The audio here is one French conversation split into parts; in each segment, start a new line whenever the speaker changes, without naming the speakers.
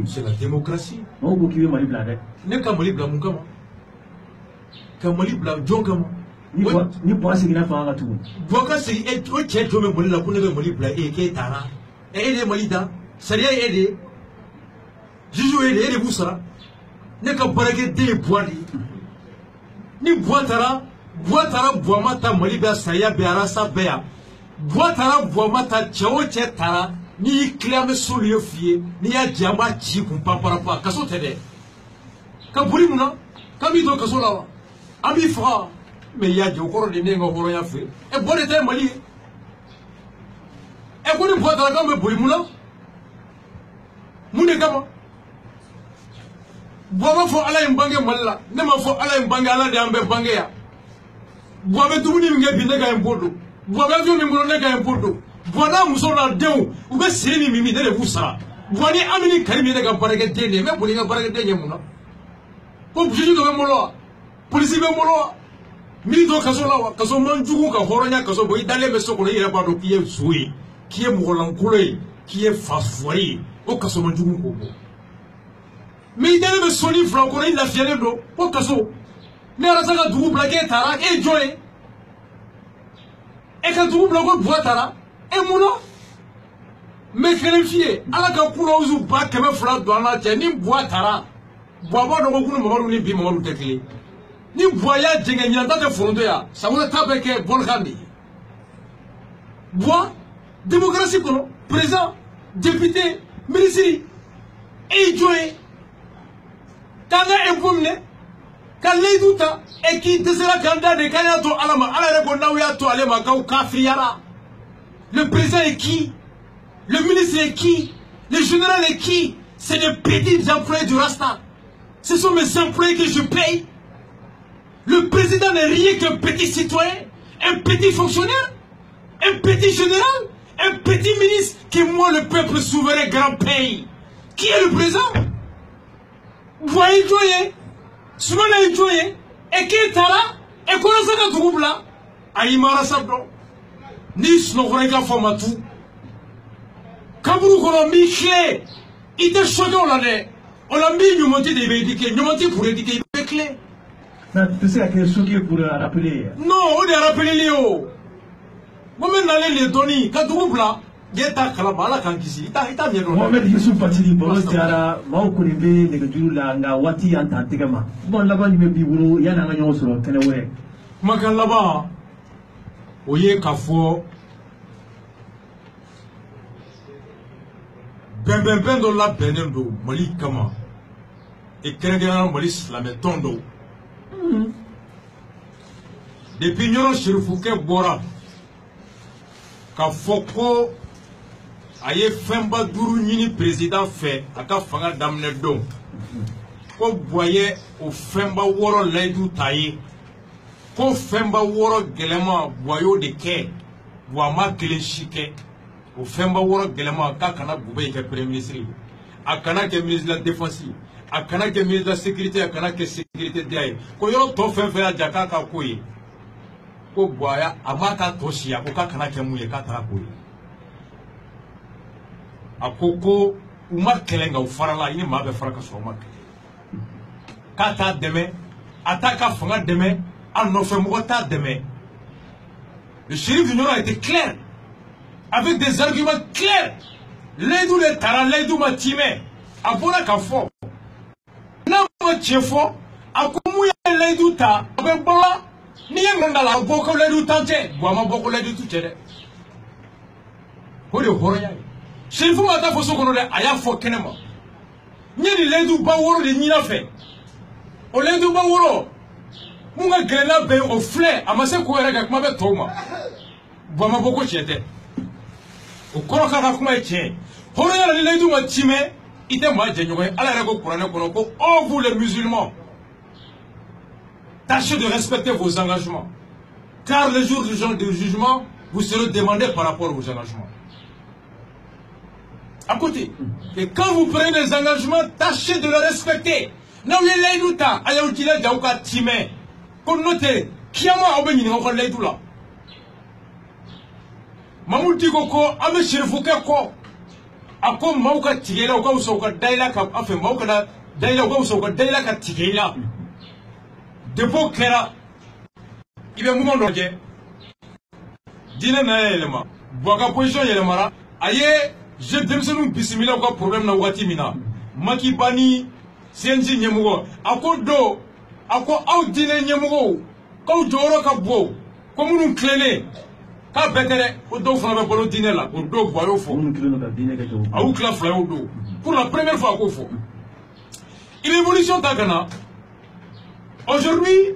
C'est la démocratie.
Non, vous qui Mali Blade.
Ne ka Mali Blade Moukama. Ka Mali Blade Djongama.
Ni bois c'est qu'il a fait un tout.
Bois c'est et tu es Djomé Mali la Koune Mali Blade et qui est Tara. Et il est Malida. Saria aidé. Jujou aidé Boussara. Ne ka Barake de Boali. Ni Boitara. Boitara Boamata Mali Bia Saria Biarasa Bea. Boitara Boamata Tchao Tara. Ni clame sur le fier, ni a diamba chi kumpa par rapport à Kasso Tede. Kaburimuna, Kamito Kasola, Ami Fra, mais il y a du corps de Nengo Horoya fait. Et bon était Mali. Et bon est boîte à la gamme Burimuna Mounegama. Boama for Allah Mbanga Mala, Nema for Allah Mbangala de Amber Bangea. Boame Duni Binega and Bodo. Boama Nega and Bodo. Voilà, nous sommes là dedans. Où est-ce que c'est Mimi de vous ça? Voilà, Amini Karimi de Gabarek Dene, mais pour les Gabarek Denemuna. Pour juger de Molo, police de Molo, Milito Kasola, Kasoman Djouka, Horonia, Kasoboy, Dale Besokole, Rabado, qui est Soui, qui est Mourolan Koulé, qui est Fasfoy, au Kasoman Djouko. Mais il devait sonner Franco, il a fière d'eau, au Kaso. Mais à la Dou Blaguet, Tara, et Joy. Et quand Dou Blago Boitara, et Mouna, mais quel fier, à la Kapula ou pas, que me flat dans la tienne, ni Boitara, Boaba de beaucoup de morts, ni Bimon de clé. Ni voyage, j'ai dans de fondéa, ça vous a tapé que Bolgami. Bois, démocratie, présent, député, ministre, et Joy, Tana et Boumne, Kalé Douta, et qui désira candidat de Kanato Alama, à la Rebonawia to Alema, Kaufriara. Le président est qui? Le ministre est qui? Le général est qui? C'est des petits employés du Rasta. Ce sont mes employés que je paye. Le président n'est rien qu'un petit citoyen, un petit fonctionnaire, un petit général, un petit ministre que moi, le peuple souverain grand pays. Qui est le président? Voyez, joyeux, Soumana joyeux, et qui est Tara, et qu'on a ça de groupe là? Aïmara Sabdo. Ni Snovrega Famatou. Kabourou qu'on a mis clé. Il était choqué, on a mis une montée des véhicules, une montée pour éduquer les clés.
Tu sais à quel choqué pour rappeler?
Non, on a rappelé Léo. Moi-même, d'aller les donner, quand tu là, il y a ta calabala quand ici.
Mohamed Youssouf Fatili, Boros Tiara, Maokolibe, les la Nawati, Antantigama. Bon, là-bas, il me dit, il y a un agneau sur le Ténéwé.
Makan là-bas. Oye Kafo Ben do la Benendo, Mali Kama et Kérégan Mali Slametondo. Depuis Nyon Chirifouké Bora Kafoko Aye Femba Dourou Nini président fait Aka Fanga Damnedo. Ko voyez au Femba Woro Laidou Taye. Ko Femba Woro Gelema Boyo de Ké, Boama Keleshike, au Femba Woro Gelema Kakana Boubé qui est Premier ministre, Akana qui est ministre de la Défense, Akana qui est ministre de la Sécurité, Akana qui est sécurité d'ailleurs. Ko Yoro Tofen Fela Jakaka Koye, Ko Boya, Amaka Toshia, Okakana qui est mouillé Katara Koye. Akoko, Ouma Kelenga ou Farala, il m'a fait fracas sur Ouma Kelenga. Kata demain, Ataka Fanga demain. Le shérif du Nord a été clair, avec des arguments clairs. L'aidou les taras, l'aidou m'a timé. A bona kafo. N'a pas tchefo. A koumouya l'aidou ta. Avec bola. Ni y'engala boko l'aidou tante. Boama boko l'aidou tout tchede. Hode horoya. Shérif m'a fosso kono de aya fo kenema. Nyeni l'aidou ba woro de nina fe. O l'aidou ba woro. Munga grena be au flé amase ko era gakuma be toma boma boko chete o koroka ka kuma eche horo ya le ledu ma chime ite ma jenyo ala ra ko qur'an ko ko oh vous les musulmans tâchez de respecter vos engagements car le jour du jugement vous serez demandé par rapport aux engagements à côté et quand vous prenez des engagements tâchez de les respecter na wi ledu ta aya utile jauka chime qu'on note qui a moi obéi encore les tout là. Mamouti koko ame chirifouké ko ako mauka tigela uka usoka daila ka afe mauka na daila uka usoka daila ka tigela depo kera ibe mu mondo je dina na elema boka position yelemara aye je demsenu bisimila uka problème na wati mina maki bani senji nyemugo ako do ako aw dina nyemugo ko joro ka bo ko munun klene ka betere o do fana be bolo dina la o do boyo fo munun klene ka dina ka jo aw kla fla o do pour la première fois ko fo il évolution tagana aujourd'hui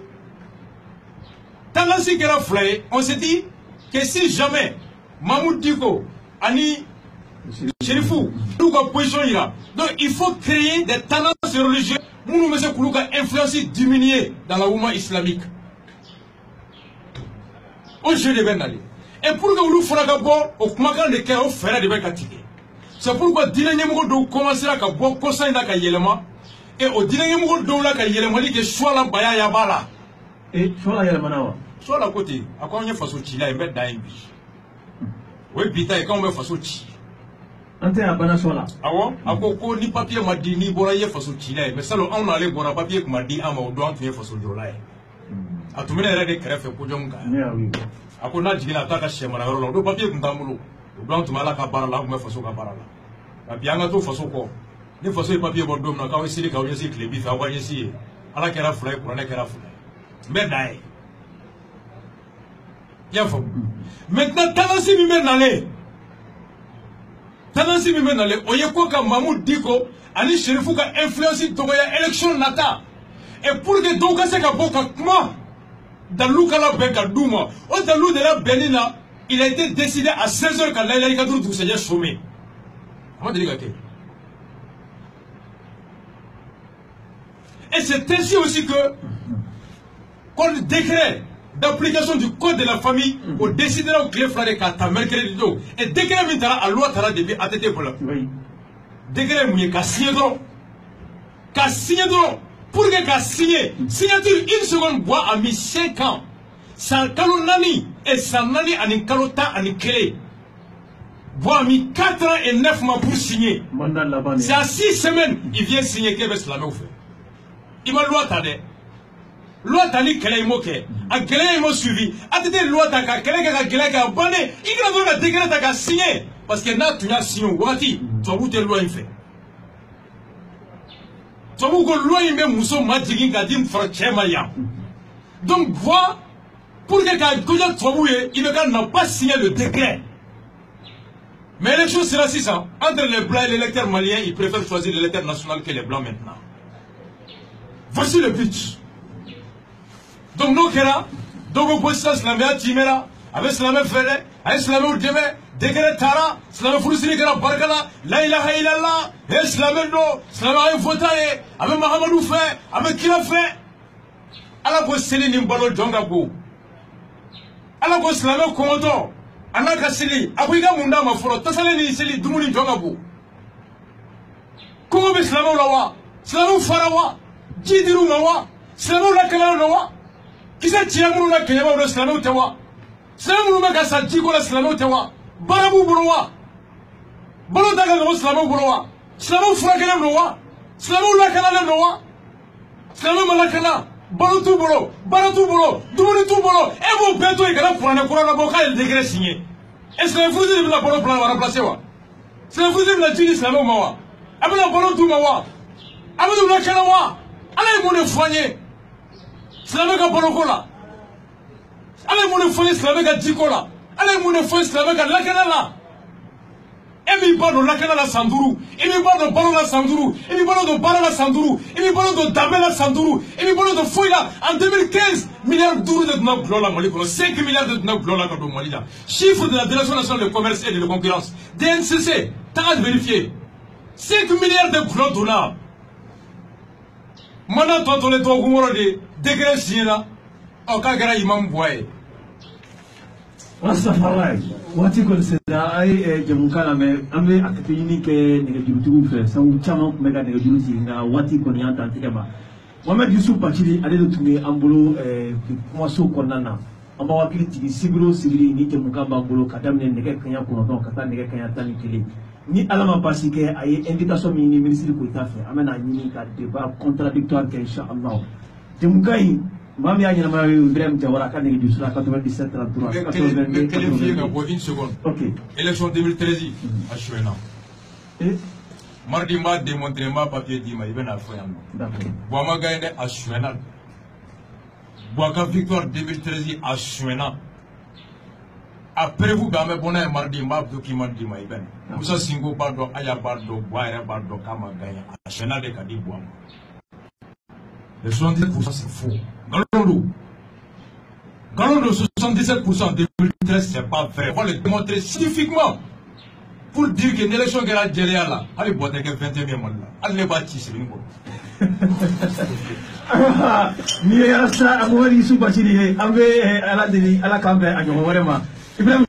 Tanasi Kera Flay, on s'est dit que si jamais Mahmoud Diko, Ani Chérifou, nous avons position là. Donc il faut créer des tendances religieuses pour nous mettre pour influencer, diminuer dans la Oumma islamique. Au jeu de Benali. Et pour que vous fassiez d'abord, au Kumakan de Kera, au Ferra de Bekatike. C'est pourquoi Dinanyamgo doit commencer à boire Kosan da Kayelema. Et au Dinanyamgo doit la Kayelema, dit que soit la Baya Yabala. Et soit la Yelmanawa. Soit la côté, à quoi on est face au Chila et mettre d'Aimbi. Oui, Pita, et quand on est face au Chi. Ante a bana sola. Awo, ako ni papier m'a dit ni boraye face au Chila. Mais ça, on allait boire papier qui m'a dit, ah, on doit entrer face au Jolaï. A tout le monde est crève pour Jonga. Ako na dit la taka chez Mararo, le papier qui m'a moulou. Le blanc de Malaka Barala, ou me face au Cabarala. La Biangato face au corps. Les façons de papier Bordom, n'a qu'à essayer de gagner si les bifs à voyer ici. À la Kera Flay pour la Kera Flay. Mais d'ailleurs. Maintenant, Tanasi Mimé Nale. Tanasi Mimé Nale. Oyeko ka Mahmoud Diko, Ani Chérifou ka influencé Togoya élection nata. Et pour que Doka se ka boka kuma, dans l'Oukala Beka Douma, au Dalou de la Benina, il a été décidé à 16h quand Laïla Kadrou tout s'est chômé. Comment dire que? Et c'est ainsi aussi que, quand le décret d'application du code de la famille au décider au clé frère kata mercredi do et décret mitara à loi tara depuis ATT pour la décret mouillé ka signé pour que ka signé signature une seconde bois a mis 5 ans sans kalo nani et sans nani ani kalo ta ani clé bois a mis 4 ans et 9 mois pour signer c'est à 6 semaines il vient signer qu'est-ce que la fait il m'a loi tade loi tali kele moke a kele mo suivi atete loi ta ka kele ka bane ikra do ka décret ta ka signer parce que na tunya signé wati to bute loi fait to bu ko loi imbe muso majigi ka dim fra chema ya donc voix pour que ka koja to buye il n'a pas signé le décret mais les choses sera 600 entre les blancs et les électeurs maliens ils préfèrent choisir l'électeur national que les blancs maintenant voici le but. Donc nous kera, donc vous pouvez ça slammer à Timera, avec slammer Fere, avec slammer au Deme, décret Tara, slammer Fousri Kera Barkala, la ilaha illallah, et slammer do, slammer Fotaye, avec Mahamadou fait, avec qui l'a fait. Alors que c'est Nimbalo Djongabo. Alors que slammer Komodo, Anaka Sili, Abriga Munda Maforo, Tassalini Sili, Dumuni Djongabo. Comment me slammer Lawa, slammer Farawa, Jidiru Mawa, slammer Lakala Lawa. Qui s'est tiré la Kenya de Slamo Tawa? Slamo Magasa Diko la Slamo Tawa. Barabou Broa. Bolodaga no Slamo Broa. Slamo Fragala Noa. Slamo Lakana Noa. Slamo Malakana. Barotu Bolo. Dumuni Bolo. Et vous beto et Gala pour la Boka et le décret signé. Est-ce que vous avez la Bolo pour la remplacer? C'est vous avez la Tini Slamo Mawa. Avec la Bolotu Mawa. Avec la Kanawa. Allez, mon foyer. Slamé ka bolokola. Allez mon foyer slamé ka dikola. Allez mon foyer slamé ka lakanala. Emi bano lakanala sanduru. Emi bano balo la sanduru. Emi bano do bala la sanduru. Emi bano do dabela sanduru. Emi bano do foila en 2015 milliards d'euros de notre glola Mali. 5 milliards de notre glola ka do Mali là. Chiffre de la Direction nationale de commerce et de concurrence. DNCC, t'as vérifié. 5 milliards de glola. Maintenant, quand on est au Goumoro de décret signé là, on a gagné Imam Bouaye.
Rastafari, wati ko seda ay jamukala me ambe akatini ke nege jurutu fe sa u chama mega nege juruti nga wati ko ni anta tikema Mohamed Youssouf Bathily ale do tumi ambolo kuma so konana amba wakili tigi sibiro sibiri ni jamukamba ambolo kadamne nege kanya ko don kata nege kanya tani kili ni alama basi ke ay invitation mi ni ministre ko ta fait amena ni ka débat contradictoire que inchallah Jamukai mami ya nyama Ibrahim Jawara kan ni du 97 33 82
une seconde.
OK.
Élection 2013 à Chouena. Mardi m'a démontré ma papier dit ma ibn Alfoyam.
D'accord.
Boama gagne à Chouena. Boaka victoire 2013 à Chouena. Après vous, ben, bon, mardi, ma document dit ma ibn. Moussa Singo Bardo, Aya Bardo, Boire Bardo, Kama gagne à Chouena de Kadi Boama. Le 77% c'est faux. Galondo 77% en 2013, c'est pas vrai. On va le démontrer scientifiquement. Pour dire que l'élection que la Algérie là, allez boire que 21e mois là. Allez bâtir, c'est une bonne.
Ni ya sa amori su bachiri ambe ala deni ala kambe anyo vraiment Ibrahim